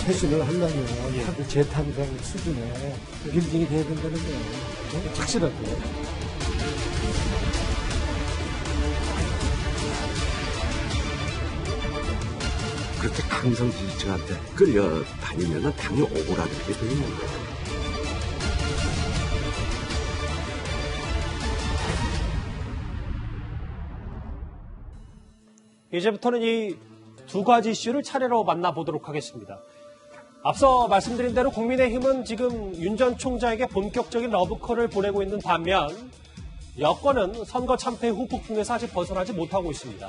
쇄신을 하려면 예. 재탄생 수준의 빌딩이 돼야 된다는 거예요. 착실하게. 그렇게 강성 지지층한테 끌려다니면 당연히 오그라들게 되는 거예요. 이제부터는 이 두 가지 이슈를 차례로 만나보도록 하겠습니다. 앞서 말씀드린 대로 국민의힘은 지금 윤 전 총장에게 본격적인 러브콜을 보내고 있는 반면 여권은 선거 참패 후 폭풍에서 아직 벗어나지 못하고 있습니다.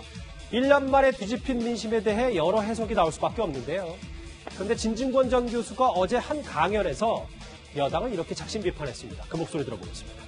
1년 만에 뒤집힌 민심에 대해 여러 해석이 나올 수밖에 없는데요. 그런데 진중권 전 교수가 어제 한 강연에서 여당을 이렇게 작심 비판했습니다. 그 목소리 들어보겠습니다.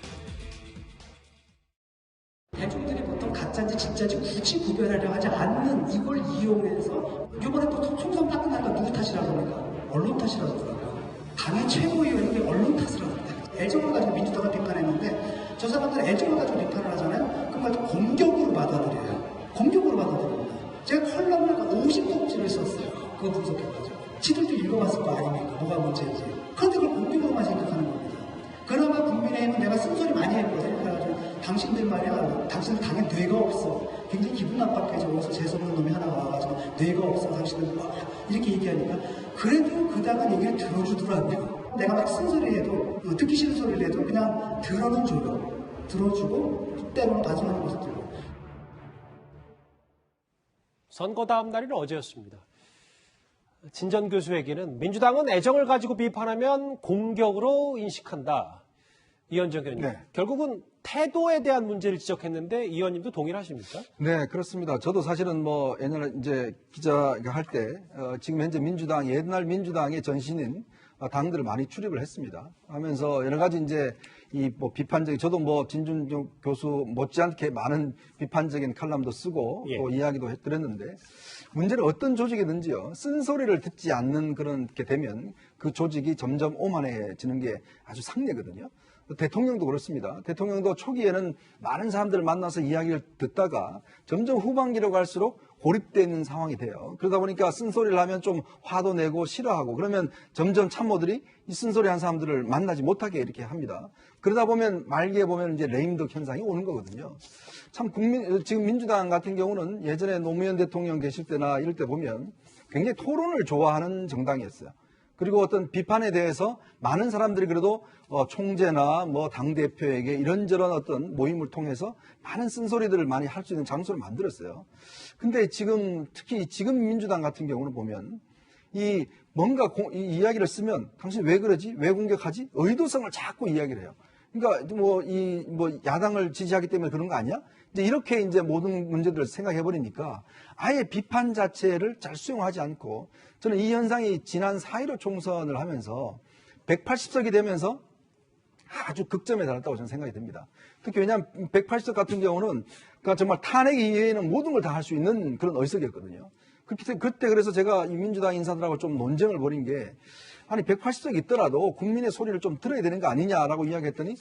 대중들이 보통 가짜인지 진짜인지 굳이 구별하려 하지 않는 이걸 이용해서 이번에 또 총선 딱 끝나니까 누구 탓이라고 합니까? 언론 탓이라고 하더라고요. 당의 최고위원이 언론 탓을 하던데 애정을 가지고 민주당을 비판했는데 저 사람들은 애정을 가지고 비판을 하잖아요. 그 말도 공격으로 받아들여요. 공격으로 받아들입니다. 제가 컬럼을 50꼭지를 썼어요. 그거 분석해가지고. 지들도 읽어봤을 거 아닙니까? 뭐가 문제인지. 그런데 그걸 공격으로만 생각하는 겁니다. 그나마 국민의힘은 내가 쓴소리 많이 했거든요. 그래가지고 당신들 말이야, 당신들 당에 뇌가 없어. 굉장히 기분 나빴게 어디서 재수없는 놈이 하나 와가지고 뇌가 없어, 당신들 이렇게 얘기하니까 그래도 그 당은 얘기를 들어주더라고요. 내가 막 쓴소리 해도 듣기 싫은 소리를 해도 그냥 들어는 줘요. 들어주고 때로는 반성하는 모습들. 선거 다음 날인 어제였습니다. 진 전 교수에게는 민주당은 애정을 가지고 비판하면 공격으로 인식한다. 이현정 의원님. 네. 결국은 태도에 대한 문제를 지적했는데 이 의원님도 동의를 하십니까? 네, 그렇습니다. 저도 사실은 옛날에 이제 기자가 할 때 지금 현재 민주당, 옛날 민주당의 전신인 당들을 많이 출입을 했습니다. 하면서 여러 가지 이제 비판적인, 저도 진중권 교수 못지않게 많은 비판적인 칼럼도 쓰고 또 이야기도 드렸는데 문제는 어떤 조직이든지요, 쓴소리를 듣지 않는 그렇게 되면 그 조직이 점점 오만해지는 게 아주 상례거든요. 대통령도 그렇습니다. 대통령도 초기에는 많은 사람들을 만나서 이야기를 듣다가 점점 후반기로 갈수록 고립되어 있는 상황이 돼요. 그러다 보니까 쓴소리를 하면 좀 화도 내고 싫어하고 그러면 점점 참모들이 이 쓴소리 한 사람들을 만나지 못하게 이렇게 합니다. 그러다 보면 말기에 보면 이제 레임덕 현상이 오는 거거든요. 참 지금 민주당 같은 경우는 예전에 노무현 대통령 계실 때나 이럴 때 보면 굉장히 토론을 좋아하는 정당이었어요. 그리고 어떤 비판에 대해서 많은 사람들이 그래도 총재나 당대표에게 이런저런 어떤 모임을 통해서 많은 쓴소리들을 많이 할 수 있는 장소를 만들었어요. 근데 특히 지금 민주당 같은 경우는 보면 이 이야기를 쓰면 당신 왜 그러지? 왜 공격하지? 의도성을 자꾸 이야기를 해요. 그러니까 야당을 지지하기 때문에 그런 거 아니야? 이제 이렇게 이제 모든 문제들을 생각해 버리니까 아예 비판 자체를 잘 수용하지 않고 저는 이 현상이 지난 4.15 총선을 하면서 180석이 되면서 아주 극점에 달했다고 저는 생각이 듭니다. 특히 왜냐하면 180석 같은 경우는 그러니까 정말 탄핵 이외에는 모든 걸 다 할 수 있는 그런 의석이었거든요. 그때 그래서 제가 이 민주당 인사들하고 좀 논쟁을 벌인 게 아니 180석이 있더라도 국민의 소리를 좀 들어야 되는 거 아니냐라고 이야기했더니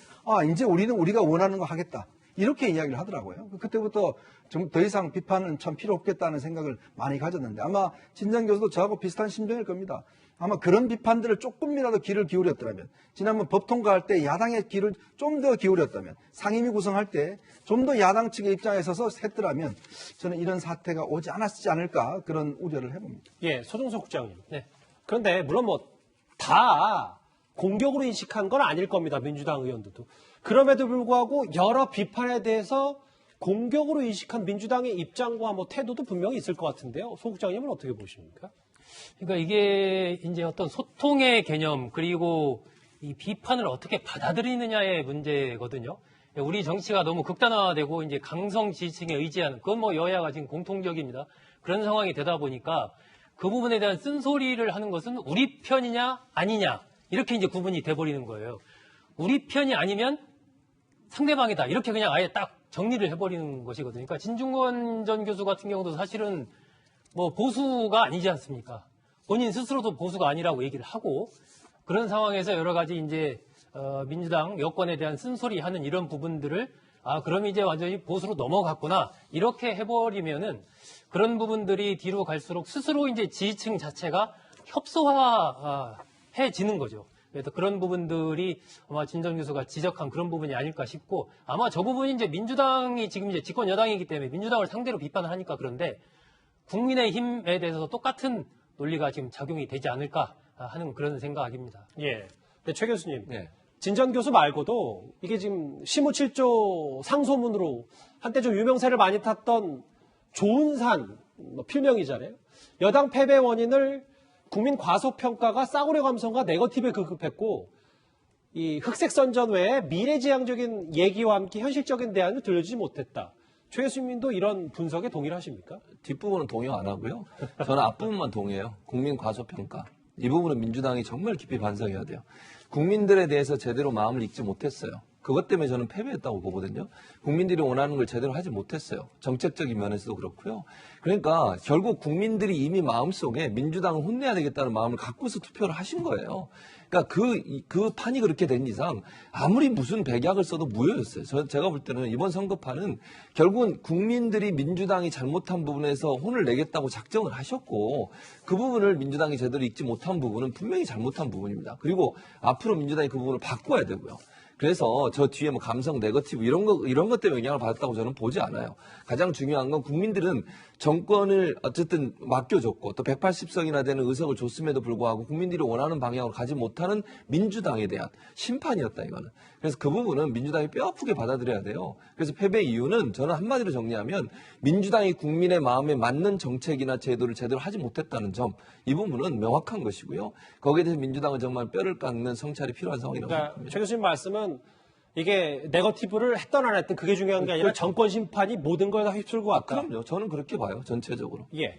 이제 우리가 원하는 거 하겠다. 이렇게 이야기를 하더라고요. 그때부터 좀 더 이상 비판은 참 필요 없겠다는 생각을 많이 가졌는데 아마 진장 교수도 저하고 비슷한 심정일 겁니다. 아마 그런 비판들을 조금이라도 귀를 기울였더라면 지난번 법 통과할 때 야당의 귀를 좀 더 기울였다면 상임위 구성할 때 좀 더 야당 측의 입장에 서서 했더라면 저는 이런 사태가 오지 않았지 않을까 그런 우려를 해봅니다. 예, 소종석 국장님. 네. 그런데 물론 다 공격으로 인식한 건 아닐 겁니다. 민주당 의원들도. 그럼에도 불구하고 여러 비판에 대해서 공격으로 인식한 민주당의 입장과 태도도 분명히 있을 것 같은데요. 소 국장님은 어떻게 보십니까? 그러니까 이게 이제 어떤 소통의 개념 그리고 이 비판을 어떻게 받아들이느냐의 문제거든요. 우리 정치가 너무 극단화되고 이제 강성 지지층에 의지하는 그건 여야가 지금 공통적입니다. 그런 상황이 되다 보니까 그 부분에 대한 쓴소리를 하는 것은 우리 편이냐 아니냐 이렇게 이제 구분이 돼버리는 거예요. 우리 편이 아니면 상대방이다 이렇게 그냥 아예 딱 정리를 해버리는 것이거든요. 그러니까 진중권 전 교수 같은 경우도 사실은 보수가 아니지 않습니까? 본인 스스로도 보수가 아니라고 얘기를 하고 그런 상황에서 여러 가지 이제 민주당 여권에 대한 쓴소리하는 이런 부분들을 그럼 이제 완전히 보수로 넘어갔구나 이렇게 해버리면은 그런 부분들이 뒤로 갈수록 스스로 이제 지지층 자체가 협소화해지는 거죠. 그래서 그런 부분들이 아마 진전 교수가 지적한 그런 부분이 아닐까 싶고 아마 저 부분이 이제 민주당이 지금 이제 집권 여당이기 때문에 민주당을 상대로 비판을 하니까 그런데 국민의힘에 대해서 똑같은 논리가 지금 작용이 되지 않을까 하는 그런 생각입니다. 예. 네, 최 교수님. 네. 진전 교수 말고도 이게 지금 시무칠조 상소문으로 한때 좀 유명세를 많이 탔던 조은산 필명이잖아요. 여당 패배 원인을 국민 과소평가가 싸구려 감성과 네거티브에 급급했고 이 흑색선전 외에 미래지향적인 얘기와 함께 현실적인 대안을 들려주지 못했다. 최 교수님도 이런 분석에 동의를 하십니까? 뒷부분은 동의 안 하고요. 저는 앞부분만 동의해요. 국민 과소평가. 이 부분은 민주당이 정말 깊이 반성해야 돼요. 국민들에 대해서 제대로 마음을 읽지 못했어요. 그것 때문에 저는 패배했다고 보거든요. 국민들이 원하는 걸 제대로 하지 못했어요. 정책적인 면에서도 그렇고요. 그러니까 결국 국민들이 이미 마음속에 민주당을 혼내야 되겠다는 마음을 갖고서 투표를 하신 거예요. 그러니까 그 판이 그렇게 된 이상 아무리 무슨 백약을 써도 무효였어요. 제가 볼 때는 이번 선거판은 결국은 국민들이 민주당이 잘못한 부분에서 혼을 내겠다고 작정을 하셨고 그 부분을 민주당이 제대로 읽지 못한 부분은 분명히 잘못한 부분입니다. 그리고 앞으로 민주당이 그 부분을 바꿔야 되고요. 그래서 저 뒤에 뭐 감성 네거티브 이런 것 때문에 영향을 받았다고 저는 보지 않아요. 가장 중요한 건 국민들은 정권을 어쨌든 맡겨줬고 또 180석이나 되는 의석을 줬음에도 불구하고 국민들이 원하는 방향으로 가지 못하는 민주당에 대한 심판이었다 이거는. 그래서 그 부분은 민주당이 뼈아프게 받아들여야 돼요. 그래서 패배 이유는 저는 한마디로 정리하면 민주당이 국민의 마음에 맞는 정책이나 제도를 제대로 하지 못했다는 점 이 부분은 명확한 것이고요. 거기에 대해서 민주당은 정말 뼈를 깎는 성찰이 필요한 상황이라고 그러니까 생각합니다. 최 교수님 말씀은 이게 네거티브를 했던 안 했던 그게 중요한 게 아니라 정권 심판이 모든 걸 다 휩쓸고 왔다. 그럼요. 저는 그렇게 봐요. 전체적으로. 예.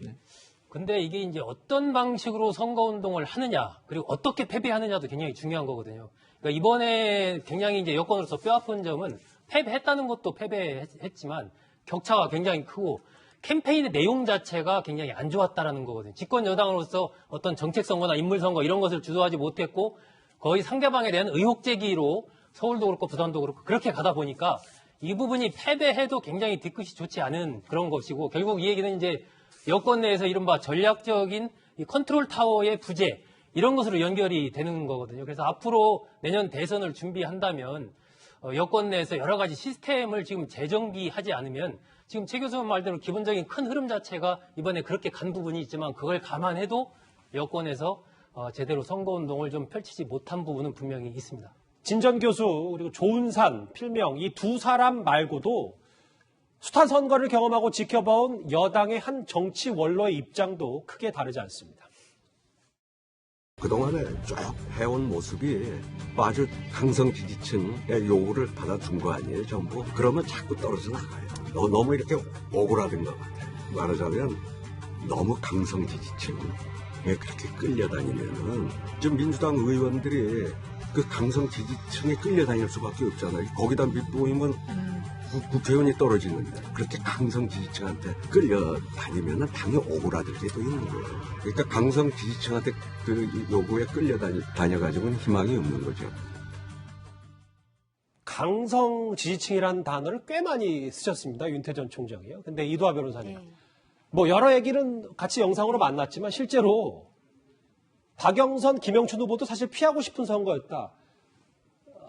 근데 이게 이제 어떤 방식으로 선거운동을 하느냐, 그리고 어떻게 패배하느냐도 굉장히 중요한 거거든요. 그러니까 이번에 굉장히 이제 여권으로서 뼈아픈 점은 패배했다는 것도 패배했지만 격차가 굉장히 크고 캠페인의 내용 자체가 굉장히 안 좋았다라는 거거든요. 집권 여당으로서 어떤 정책 선거나 인물 선거 이런 것을 주도하지 못했고 거의 상대방에 대한 의혹 제기로 서울도 그렇고 부산도 그렇고 그렇게 가다 보니까 이 부분이 패배해도 굉장히 뒤끝이 좋지 않은 그런 것이고 결국 이 얘기는 이제 여권 내에서 이른바 전략적인 이 컨트롤 타워의 부재 이런 것으로 연결이 되는 거거든요. 그래서 앞으로 내년 대선을 준비한다면 여권 내에서 여러 가지 시스템을 지금 재정비하지 않으면 지금 최 교수 말대로 기본적인 큰 흐름 자체가 이번에 그렇게 간 부분이 있지만 그걸 감안해도 여권에서 제대로 선거운동을 좀 펼치지 못한 부분은 분명히 있습니다. 진전 교수 그리고 조은산 필명 이 두 사람 말고도 숱한 선거를 경험하고 지켜봐온 여당의 한 정치 원로의 입장도 크게 다르지 않습니다. 그동안에 쭉 해온 모습이 아주 강성 지지층의 요구를 받아준 거 아니에요, 전부. 그러면 자꾸 떨어져 나가요. 너무 이렇게 오그라든 것 같아요. 말하자면 너무 강성 지지층에 그렇게 끌려다니면은 지금 민주당 의원들이 그 강성 지지층에 끌려다닐 수밖에 없잖아요. 거기다 밑보이면 국회의원이 떨어지는데 그렇게 강성 지지층한테 끌려다니면 당연히 오그라들게 돼 있는 거예요. 그러니까 강성 지지층한테 그 요구에 끌려다녀가지고는 희망이 없는 거죠. 강성 지지층이라는 단어를 꽤 많이 쓰셨습니다. 윤태 전 총장이요. 근데 이두하 변호사님. 뭐 여러 얘기는 같이 영상으로 만났지만 실제로 박영선, 김영춘 후보도 사실 피하고 싶은 선거였다.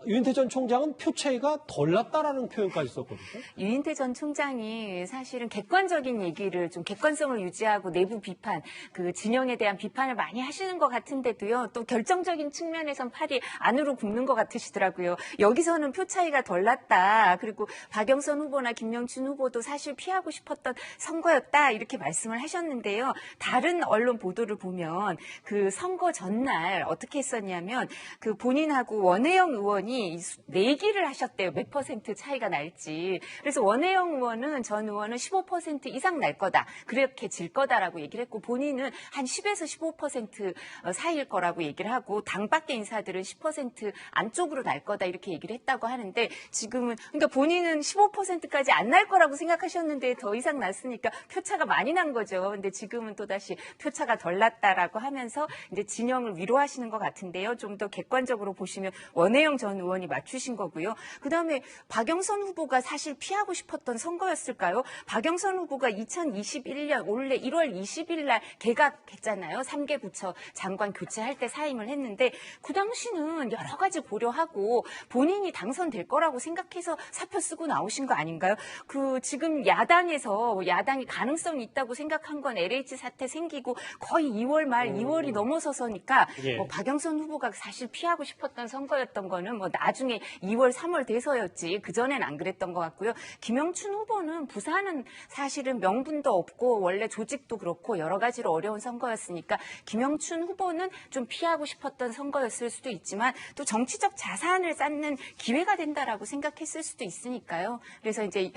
유인태 전 총장은 표 차이가 덜 났다라는 표현까지 썼거든요. 유인태 전 총장이 사실은 객관적인 얘기를 좀 객관성을 유지하고 내부 비판, 그 진영에 대한 비판을 많이 하시는 것 같은데도요. 또 결정적인 측면에선 팔이 안으로 굽는 것 같으시더라고요. 여기서는 표 차이가 덜 났다. 그리고 박영선 후보나 김영춘 후보도 사실 피하고 싶었던 선거였다. 이렇게 말씀을 하셨는데요. 다른 언론 보도를 보면 그 선거 전날 어떻게 했었냐면 그 본인하고 원혜영 의원이 본인이 내기를 하셨대요. 몇 퍼센트 차이가 날지. 그래서 원혜영 의원은 전 의원은 15% 이상 날 거다. 그렇게 질 거다라고 얘기를 했고 본인은 한 10에서 15% 사이일 거라고 얘기를 하고 당 밖의 인사들은 10% 안쪽으로 날 거다 이렇게 얘기를 했다고 하는데 지금은 그러니까 본인은 15%까지 안 날 거라고 생각하셨는데 더 이상 났으니까 표차가 많이 난 거죠. 근데 지금은 또다시 표차가 덜 났다라고 하면서 이제 진영을 위로하시는 것 같은데요. 좀 더 객관적으로 보시면 원혜영 전 의원이 맞추신 거고요. 그다음에 박영선 후보가 사실 피하고 싶었던 선거였을까요? 박영선 후보가 2021년 올해 1월 20일 날 개각했잖아요. 3개 부처 장관 교체할 때 사임을 했는데 그 당시는 여러 가지 고려하고 본인이 당선될 거라고 생각해서 사표 쓰고 나오신 거 아닌가요? 그 지금 야당에서 야당이 가능성이 있다고 생각한 건 LH 사태 생기고 거의 2월 말 2월이 넘어서서니까 예. 뭐 박영선 후보가 사실 피하고 싶었던 선거였던 거는 뭐 나중에 2월 3월 돼서였지 그전엔 안 그랬던 것 같고요. 김영춘 후보는 부산은 사실은 명분도 없고 원래 조직도 그렇고 여러 가지로 어려운 선거였으니까 김영춘 후보는 좀 피하고 싶었던 선거였을 수도 있지만 또 정치적 자산을 쌓는 기회가 된다라고 생각했을 수도 있으니까요. 그래서 이제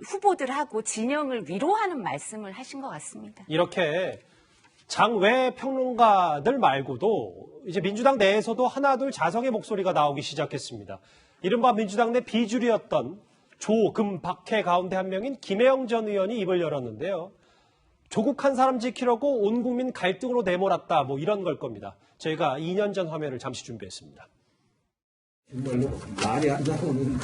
후보들하고 진영을 위로하는 말씀을 하신 것 같습니다. 이렇게 장외 평론가들 말고도 이제 민주당 내에서도 하나둘 자성의 목소리가 나오기 시작했습니다. 이른바 민주당 내 비주류였던 조, 금, 박해 가운데 한 명인 김혜영 전 의원이 입을 열었는데요. 조국 한 사람 지키려고 온 국민 갈등으로 내몰았다. 뭐 이런 걸 겁니다. 저희가 2년 전 화면을 잠시 준비했습니다. 정말로 말이 안 나오는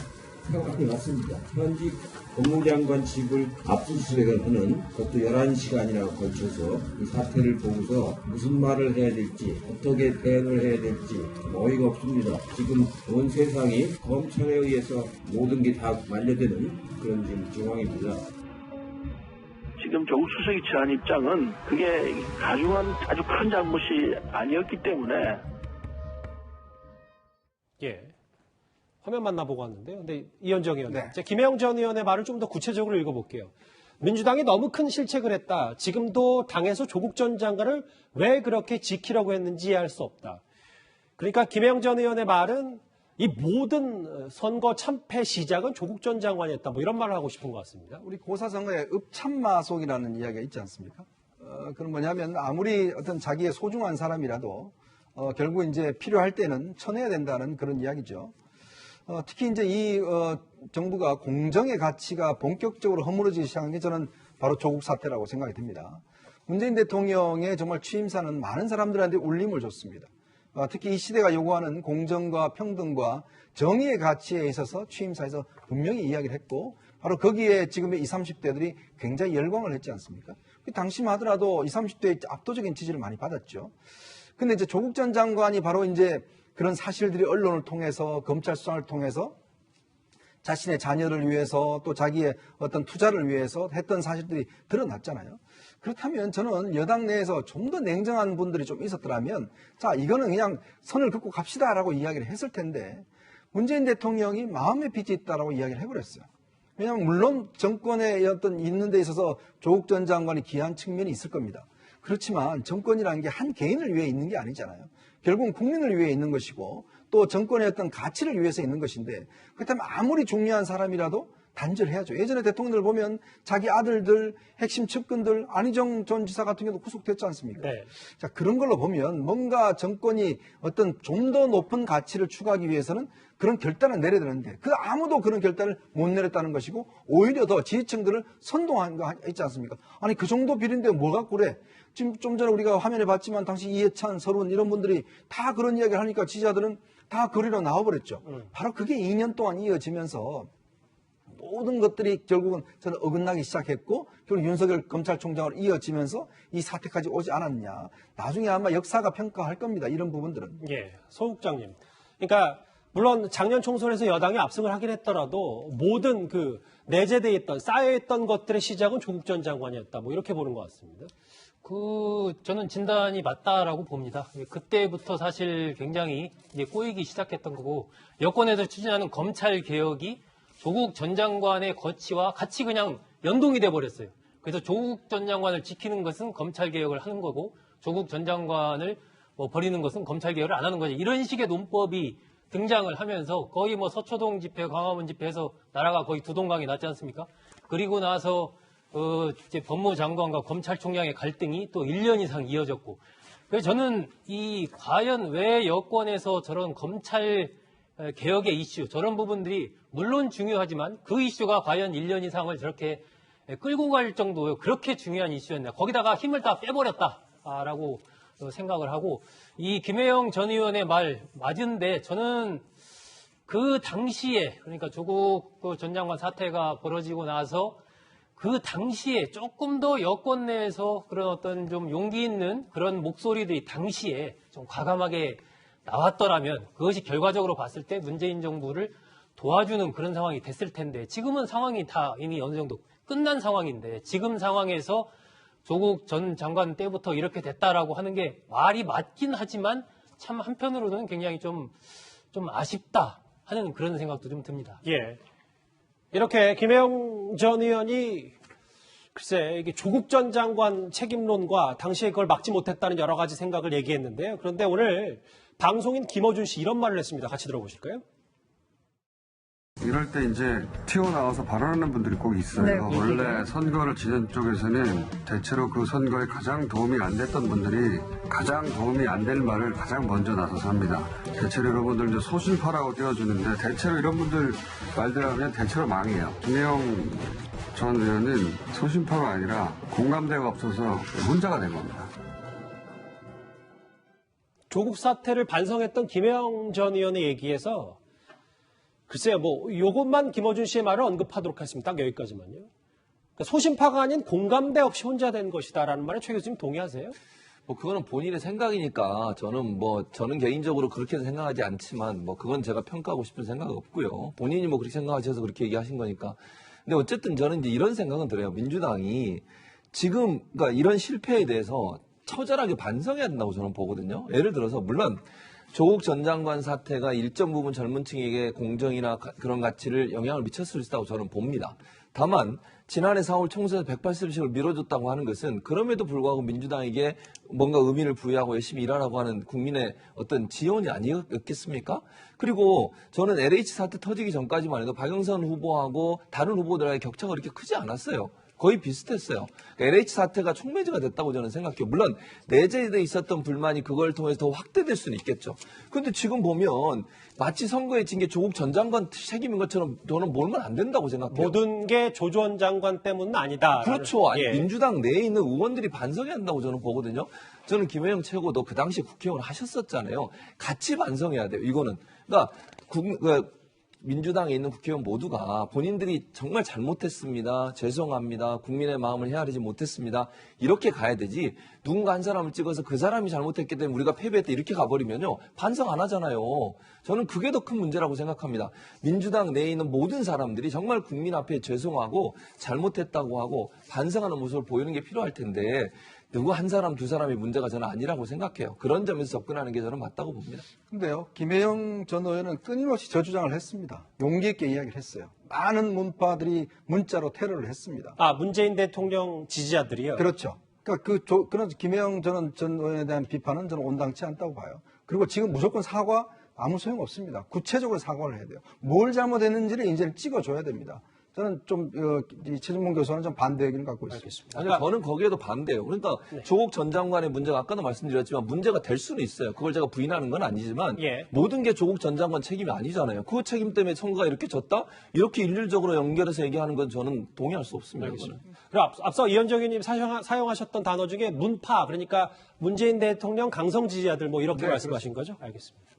상황이 왔습니다. 현직 법무장관 집을 압수수색을 하는 그것도 11시간이나 걸쳐서 이 사태를 보고서 무슨 말을 해야 될지 어떻게 대응을 해야 될지 어이가 없습니다. 지금 온 세상이 검찰에 의해서 모든 게 다 만료되는 그런 지금 상황입니다. 지금 조국 수석이 취한 입장은 그게 가중한 아주 큰 잘못이 아니었기 때문에 예. 화면 만나보고 왔는데요. 근데 이현정 의원, 네. 김혜영 전 의원의 말을 좀 더 구체적으로 읽어볼게요. 민주당이 너무 큰 실책을 했다. 지금도 당에서 조국 전 장관을 왜 그렇게 지키려고 했는지 이해할 수 없다. 그러니까 김혜영 전 의원의 말은 이 모든 선거 참패 시작은 조국 전 장관이었다. 뭐 이런 말을 하고 싶은 것 같습니다. 우리 고사선거에 읍참마속이라는 이야기가 있지 않습니까? 그건 뭐냐면 아무리 어떤 자기의 소중한 사람이라도 결국 이제 필요할 때는 쳐내야 된다는 그런 이야기죠. 특히 이제 이 정부가 공정의 가치가 본격적으로 허물어지기 시작한 게 저는 바로 조국 사태라고 생각이 듭니다. 문재인 대통령의 정말 취임사는 많은 사람들한테 울림을 줬습니다. 특히 이 시대가 요구하는 공정과 평등과 정의의 가치에 있어서 취임사에서 분명히 이야기를 했고 바로 거기에 지금의 20, 30대들이 굉장히 열광을 했지 않습니까? 당시만 하더라도 20, 30대의 압도적인 지지를 많이 받았죠. 근데 이제 조국 전 장관이 바로 이제 그런 사실들이 언론을 통해서 검찰 수사를 통해서 자신의 자녀를 위해서 또 자기의 어떤 투자를 위해서 했던 사실들이 드러났잖아요. 그렇다면 저는 여당 내에서 좀 더 냉정한 분들이 좀 있었더라면 자 이거는 그냥 선을 긋고 갑시다라고 이야기를 했을 텐데 문재인 대통령이 마음의 빚이 있다라고 이야기를 해버렸어요. 왜냐하면 물론 정권에 어떤 있는 데 있어서 조국 전 장관이 기여한 측면이 있을 겁니다. 그렇지만 정권이라는 게 한 개인을 위해 있는 게 아니잖아요. 결국은 국민을 위해 있는 것이고 또 정권의 어떤 가치를 위해서 있는 것인데 그렇다면 아무리 중요한 사람이라도 단절해야죠. 예전에 대통령들 보면 자기 아들들, 핵심 측근들, 안희정 전 지사 같은 경우도 구속됐지 않습니까? 네. 자, 그런 걸로 보면 뭔가 정권이 어떤 좀 더 높은 가치를 추구하기 위해서는 그런 결단을 내려야 되는데 그 아무도 그런 결단을 못 내렸다는 것이고 오히려 더 지지층들을 선동한 거 있지 않습니까? 아니 그 정도 비리인데 뭐가 그래? 지금 좀 전에 우리가 화면에 봤지만 당시 이해찬, 서른 이런 분들이 다 그런 이야기를 하니까 지지자들은 다 거리로 나와버렸죠. 바로 그게 2년 동안 이어지면서 모든 것들이 결국은 저는 어긋나기 시작했고 결국 윤석열 검찰총장으로 이어지면서 이 사태까지 오지 않았냐. 나중에 아마 역사가 평가할 겁니다. 이런 부분들은. 예, 소 국장님. 그러니까 물론 작년 총선에서 여당이 압승을 하긴 했더라도 모든 그 내재되어 있던 쌓여있던 것들의 시작은 조국 전 장관이었다. 뭐 이렇게 보는 것 같습니다. 저는 진단이 맞다라고 봅니다. 그때부터 사실 굉장히 이제 꼬이기 시작했던 거고 여권에서 추진하는 검찰 개혁이 조국 전 장관의 거치와 같이 그냥 연동이 돼 버렸어요. 그래서 조국 전 장관을 지키는 것은 검찰 개혁을 하는 거고 조국 전 장관을 버리는 것은 검찰 개혁을 안 하는 거죠. 이런 식의 논법이 등장을 하면서 거의 뭐 서초동 집회, 광화문 집회에서 나라가 거의 두 동강이 났지 않습니까? 그리고 나서 이제 법무장관과 검찰총장의 갈등이 또 1년 이상 이어졌고, 그래서 저는 과연 왜 여권에서 저런 검찰 개혁의 이슈, 저런 부분들이 물론 중요하지만 그 이슈가 과연 1년 이상을 저렇게 끌고 갈 정도로 그렇게 중요한 이슈였나. 거기다가 힘을 다 빼버렸다라고 생각을 하고, 이 김혜영 전 의원의 말 맞은데, 저는 그 당시에, 그러니까 조국 전 장관 사태가 벌어지고 나서 그 당시에 조금 더 여권 내에서 그런 어떤 좀 용기 있는 그런 목소리들이 당시에 좀 과감하게 나왔더라면 그것이 결과적으로 봤을 때 문재인 정부를 도와주는 그런 상황이 됐을 텐데, 지금은 상황이 다 이미 어느 정도 끝난 상황인데, 지금 상황에서 조국 전 장관 때부터 이렇게 됐다라고 하는 게 말이 맞긴 하지만 참 한편으로는 굉장히 좀 아쉽다 하는 그런 생각도 좀 듭니다. 예. 이렇게 김혜영 전 의원이 글쎄 이게 조국 전 장관 책임론과 당시에 그걸 막지 못했다는 여러 가지 생각을 얘기했는데요. 그런데 오늘 방송인 김어준 씨 이런 말을 했습니다. 같이 들어보실까요? 이럴 때 이제 튀어나와서 발언하는 분들이 꼭 있어요. 네, 원래 선거를 지낸 쪽에서는 대체로 그 선거에 가장 도움이 안 됐던 분들이 가장 도움이 안 될 말을 가장 먼저 나서서 합니다. 대체로 여러분들 이제 소신파라고 띄워주는데, 대체로 이런 분들 말들 하면 대체로 망해요. 김혜영 전 의원은 소신파가 아니라 공감대가 없어서 혼자가 된 겁니다. 조국 사태를 반성했던 김혜영 전 의원의 얘기에서 글쎄요, 요것만 김어준 씨의 말을 언급하도록 하겠습니다. 딱 여기까지만요. 그러니까 소신파가 아닌 공감대 없이 혼자 된 것이다라는 말에 최 교수님 동의하세요? 그거는 본인의 생각이니까 저는 개인적으로 그렇게 생각하지 않지만 그건 제가 평가하고 싶은 생각은 없고요. 본인이 그렇게 생각하셔서 그렇게 얘기하신 거니까. 근데 어쨌든 저는 이제 이런 생각은 들어요. 민주당이 지금 그러니까 이런 실패에 대해서 처절하게 반성해야 된다고 저는 보거든요. 예를 들어서 물론 조국 전 장관 사태가 일정 부분 젊은 층에게 공정이나 그런 가치를 영향을 미쳤을 수 있다고 저는 봅니다. 다만 지난해 4월 총선에서 180석을 밀어줬다고 하는 것은 그럼에도 불구하고 민주당에게 뭔가 의미를 부여하고 열심히 일하라고 하는 국민의 어떤 지원이 아니었겠습니까? 그리고 저는 LH 사태 터지기 전까지만 해도 박영선 후보하고 다른 후보들과의 격차가 그렇게 크지 않았어요. 거의 비슷했어요. LH 사태가 촉매제가 됐다고 저는 생각해요. 물론 내재돼 있었던 불만이 그걸 통해서 더 확대될 수는 있겠죠. 그런데 지금 보면 마치 선거에 진 게 조국 전 장관 책임인 것처럼 저는 몰면 안 된다고 생각해요. 모든 게 조 전 장관 때문은 아니다. 그렇죠. 아니, 예. 민주당 내에 있는 의원들이 반성해야 한다고 저는 보거든요. 저는 김혜영 최고도 그 당시 국회의원 하셨었잖아요. 같이 반성해야 돼요. 이거는. 그러니까 민주당에 있는 국회의원 모두가 본인들이 정말 잘못했습니다. 죄송합니다. 국민의 마음을 헤아리지 못했습니다. 이렇게 가야 되지. 누군가 한 사람을 찍어서 그 사람이 잘못했기 때문에 우리가 패배했다 이렇게 가버리면요. 반성 안 하잖아요. 저는 그게 더 큰 문제라고 생각합니다. 민주당 내에 있는 모든 사람들이 정말 국민 앞에 죄송하고 잘못했다고 하고 반성하는 모습을 보이는 게 필요할 텐데 누구 한 사람, 두 사람이 문제가 저는 아니라고 생각해요. 그런 점에서 접근하는 게 저는 맞다고 봅니다. 근데요, 김혜영 전 의원은 끊임없이 저주장을 했습니다. 용기 있게 이야기를 했어요. 많은 문파들이 문자로 테러를 했습니다. 문재인 대통령 지지자들이요? 그렇죠. 그러니까 그런 김혜영 전 의원에 대한 비판은 저는 온당치 않다고 봐요. 그리고 지금 무조건 사과 아무 소용 없습니다. 구체적으로 사과를 해야 돼요. 뭘 잘못했는지를 인제는 찍어줘야 됩니다. 저는 이 최진봉 교수는 좀 반대 의견을 갖고 있습니다. 아니, 저는 거기에도 반대예요. 그러니까 조국 전 장관의 문제가 아까도 말씀드렸지만 문제가 될 수는 있어요. 그걸 제가 부인하는 건 아니지만 모든 게 조국 전 장관 책임이 아니잖아요. 그 책임 때문에 선거가 이렇게 졌다? 이렇게 일률적으로 연결해서 얘기하는 건 저는 동의할 수 없습니다. 그리고 앞서 이현정 의원님 사용하셨던 단어 중에 문파, 그러니까 문재인 대통령 강성 지지자들 이렇게 말씀하신 거죠? 알겠습니다.